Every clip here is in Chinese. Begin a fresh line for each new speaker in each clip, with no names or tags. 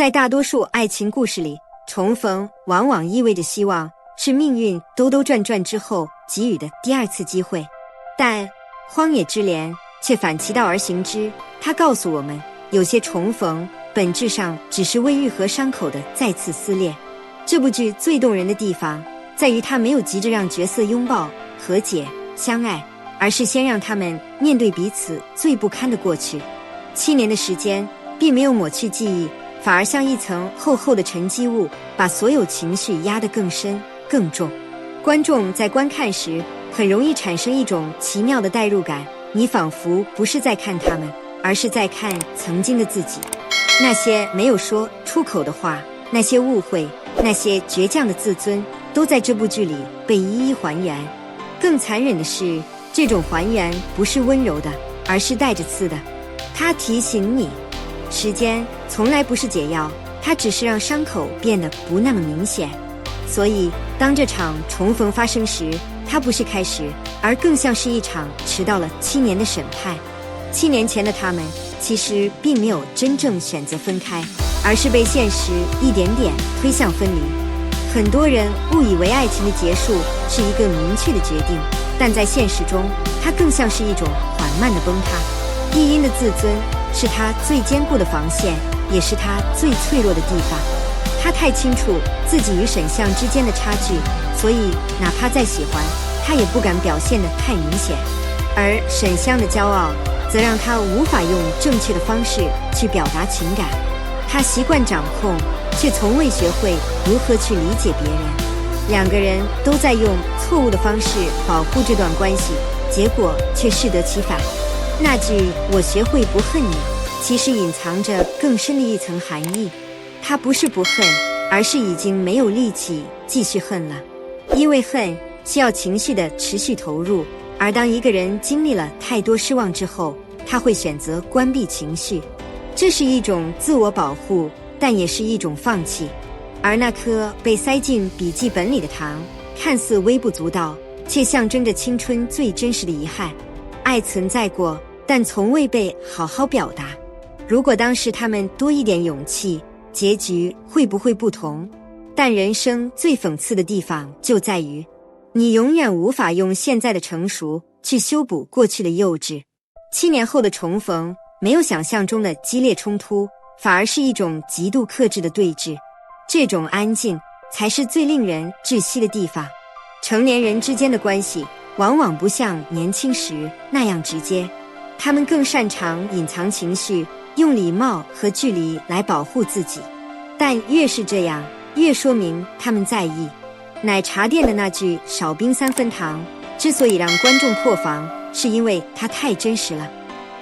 在大多数爱情故事里，重逢往往意味着希望，是命运兜兜转转之后给予的第二次机会。但荒野之恋却反其道而行之，它告诉我们，有些重逢本质上只是为愈合伤口的再次撕裂。这部剧最动人的地方在于它没有急着让角色拥抱、和解、相爱，而是先让他们面对彼此最不堪的过去。7年的时间并没有抹去记忆，反而像一层厚厚的沉积物，把所有情绪压得更深更重。观众在观看时很容易产生一种奇妙的代入感，你仿佛不是在看他们，而是在看曾经的自己。那些没有说出口的话，那些误会，那些倔强的自尊，都在这部剧里被一一还原。更残忍的是，这种还原不是温柔的，而是带着刺的。它提醒你，时间从来不是解药，它只是让伤口变得不那么明显。所以当这场重逢发生时，它不是开始，而更像是一场迟到了7年的审判。7年前的他们其实并没有真正选择分开，而是被现实一点点推向分离。很多人误以为爱情的结束是一个明确的决定，但在现实中，它更像是一种缓慢的崩塌。易因的自尊是他最坚固的防线，也是他最脆弱的地方。他太清楚自己与沈相之间的差距，所以哪怕再喜欢，他也不敢表现得太明显。而沈相的骄傲则让他无法用正确的方式去表达情感。他习惯掌控，却从未学会如何去理解别人。两个人都在用错误的方式保护这段关系，结果却适得其反。那句我学会不恨你，其实隐藏着更深的一层含义。他不是不恨，而是已经没有力气继续恨了。因为恨需要情绪的持续投入，而当一个人经历了太多失望之后，他会选择关闭情绪。这是一种自我保护，但也是一种放弃。而那颗被塞进笔记本里的糖，看似微不足道，却象征着青春最真实的遗憾。爱存在过，但从未被好好表达。如果当时他们多一点勇气，结局会不会不同？但人生最讽刺的地方就在于，你永远无法用现在的成熟去修补过去的幼稚。7年后的重逢，没有想象中的激烈冲突，反而是一种极度克制的对峙。这种安静才是最令人窒息的地方。成年人之间的关系往往不像年轻时那样直接，他们更擅长隐藏情绪，用礼貌和距离来保护自己。但越是这样，越说明他们在意。奶茶店的那句少冰3分糖，之所以让观众破防，是因为它太真实了。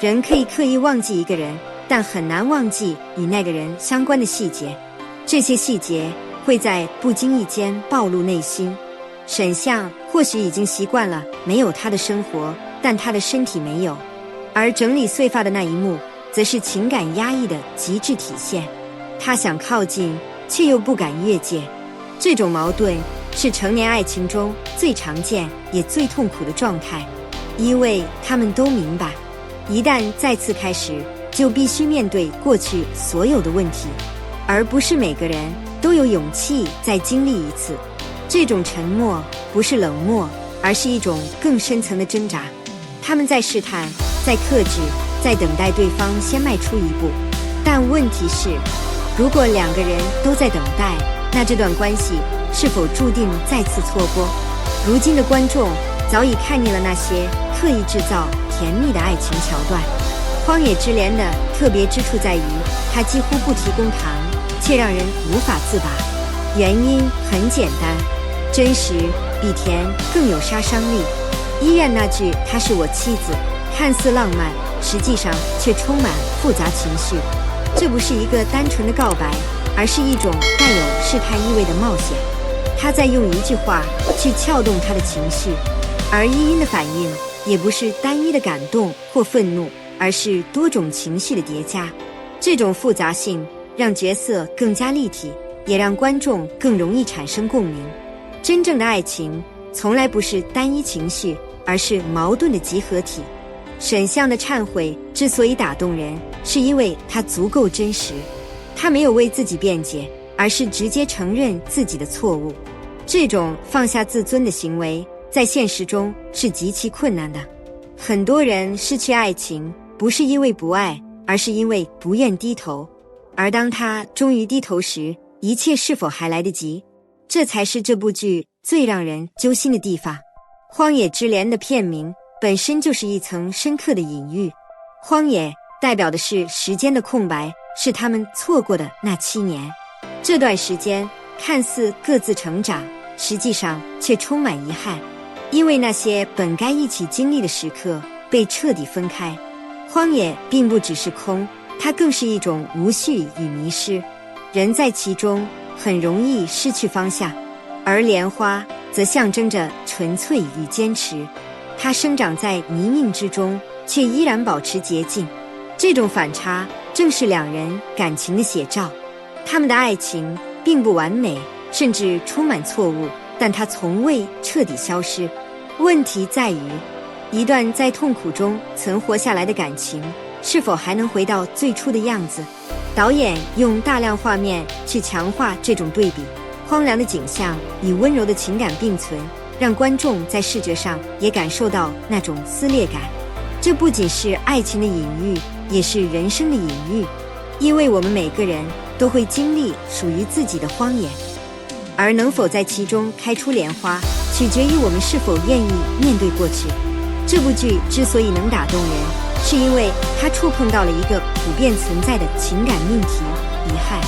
人可以刻意忘记一个人，但很难忘记与那个人相关的细节。这些细节会在不经意间暴露内心。沈相或许已经习惯了没有他的生活，但他的身体没有。而整理碎发的那一幕，则是情感压抑的极致体现。他想靠近，却又不敢越界。这种矛盾是成年爱情中最常见也最痛苦的状态，因为他们都明白，一旦再次开始，就必须面对过去所有的问题，而不是每个人都有勇气再经历一次。这种沉默不是冷漠，而是一种更深层的挣扎。他们在试探，在克制，在等待对方先迈出一步。但问题是，如果两个人都在等待，那这段关系是否注定再次错过？如今的观众早已看腻了那些刻意制造甜蜜的爱情桥段。荒野之恋的特别之处在于，它几乎不提供糖，却让人无法自拔。原因很简单，真实比甜更有杀伤力。医院那句她是我妻子，看似浪漫，实际上却充满复杂情绪。这不是一个单纯的告白，而是一种带有试探意味的冒险。他在用一句话去撬动他的情绪，而依因的反应也不是单一的感动或愤怒，而是多种情绪的叠加。这种复杂性让角色更加立体，也让观众更容易产生共鸣。真正的爱情从来不是单一情绪，而是矛盾的集合体。沈相的忏悔之所以打动人，是因为它足够真实。他没有为自己辩解，而是直接承认自己的错误。这种放下自尊的行为，在现实中是极其困难的。很多人失去爱情，不是因为不爱，而是因为不愿低头。而当他终于低头时，一切是否还来得及？这才是这部剧最让人揪心的地方。《荒野之莲》的片名本身就是一层深刻的隐喻。荒野代表的是时间的空白，是他们错过的那7年。这段时间看似各自成长，实际上却充满遗憾，因为那些本该一起经历的时刻被彻底分开。荒野并不只是空，它更是一种无序与迷失，人在其中很容易失去方向。而莲花则象征着纯粹与坚持，它生长在泥泞之中，却依然保持洁净。这种反差正是两人感情的写照。他们的爱情并不完美，甚至充满错误，但它从未彻底消失。问题在于，一段在痛苦中存活下来的感情，是否还能回到最初的样子？导演用大量画面去强化这种对比，荒凉的景象与温柔的情感并存，让观众在视觉上也感受到那种撕裂感。这不仅是爱情的隐喻，也是人生的隐喻，因为我们每个人都会经历属于自己的荒野，而能否在其中开出莲花，取决于我们是否愿意面对过去。这部剧之所以能打动人，是因为它触碰到了一个普遍存在的情感命题——遗憾。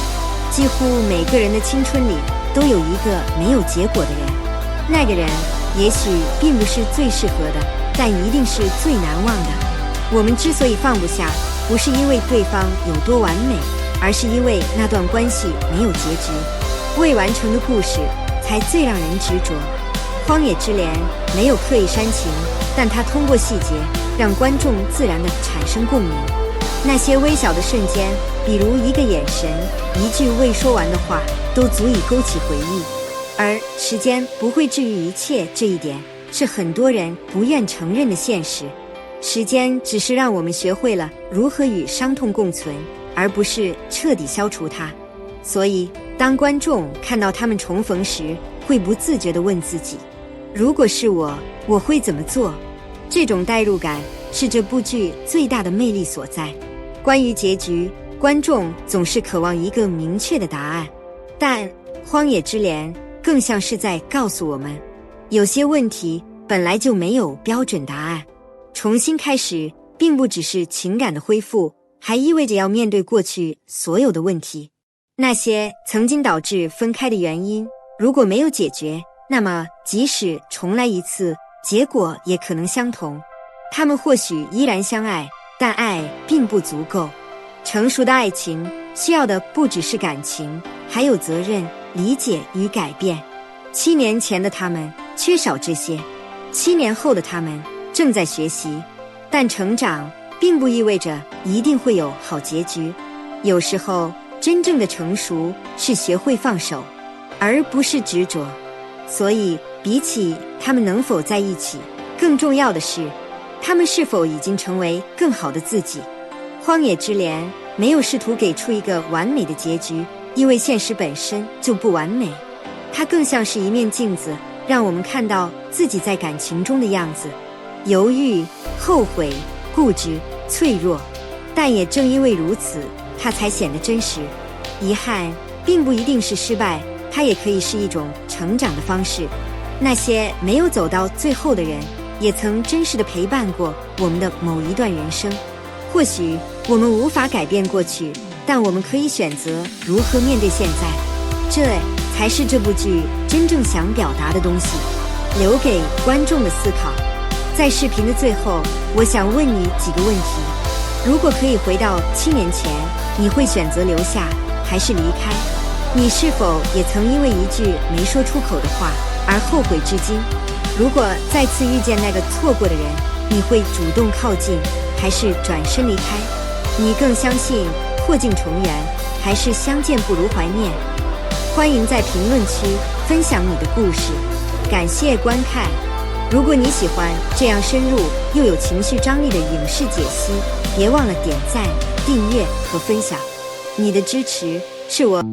几乎每个人的青春里都有一个没有结果的人，那个人也许并不是最适合的，但一定是最难忘的。我们之所以放不下，不是因为对方有多完美，而是因为那段关系没有结局。未完成的故事才最让人执着。荒野之莲没有刻意煽情，但它通过细节让观众自然地产生共鸣。那些微小的瞬间，比如一个眼神，一句未说完的话，都足以勾起回忆。而时间不会治愈一切，这一点是很多人不愿承认的现实。时间只是让我们学会了如何与伤痛共存，而不是彻底消除它。所以当观众看到他们重逢时，会不自觉地问自己，如果是我会怎么做？这种代入感是这部剧最大的魅力所在。关于结局，观众总是渴望一个明确的答案，但《荒野之莲》更像是在告诉我们，有些问题本来就没有标准答案。重新开始并不只是情感的恢复，还意味着要面对过去所有的问题。那些曾经导致分开的原因，如果没有解决，那么即使重来一次，结果也可能相同。他们或许依然相爱，但爱并不足够。成熟的爱情需要的不只是感情，还有责任、理解与改变。7年前的他们缺少这些，7年后的他们正在学习。但成长并不意味着一定会有好结局，有时候真正的成熟是学会放手，而不是执着。所以比起他们能否在一起，更重要的是他们是否已经成为更好的自己。荒野之莲没有试图给出一个完美的结局，因为现实本身就不完美。它更像是一面镜子，让我们看到自己在感情中的样子，犹豫、后悔、固执、脆弱。但也正因为如此，它才显得真实。遗憾并不一定是失败，它也可以是一种成长的方式。那些没有走到最后的人，也曾真实地陪伴过我们的某一段人生。或许我们无法改变过去，但我们可以选择如何面对现在。这才是这部剧真正想表达的东西，留给观众的思考。在视频的最后，我想问你几个问题。如果可以回到7年前，你会选择留下还是离开？你是否也曾因为一句没说出口的话而后悔至今？如果再次遇见那个错过的人，你会主动靠近还是转身离开？你更相信破镜重圆，还是相见不如怀念？欢迎在评论区分享你的故事。感谢观看。如果你喜欢这样深入又有情绪张力的影视解析，别忘了点赞、订阅和分享。你的支持是我。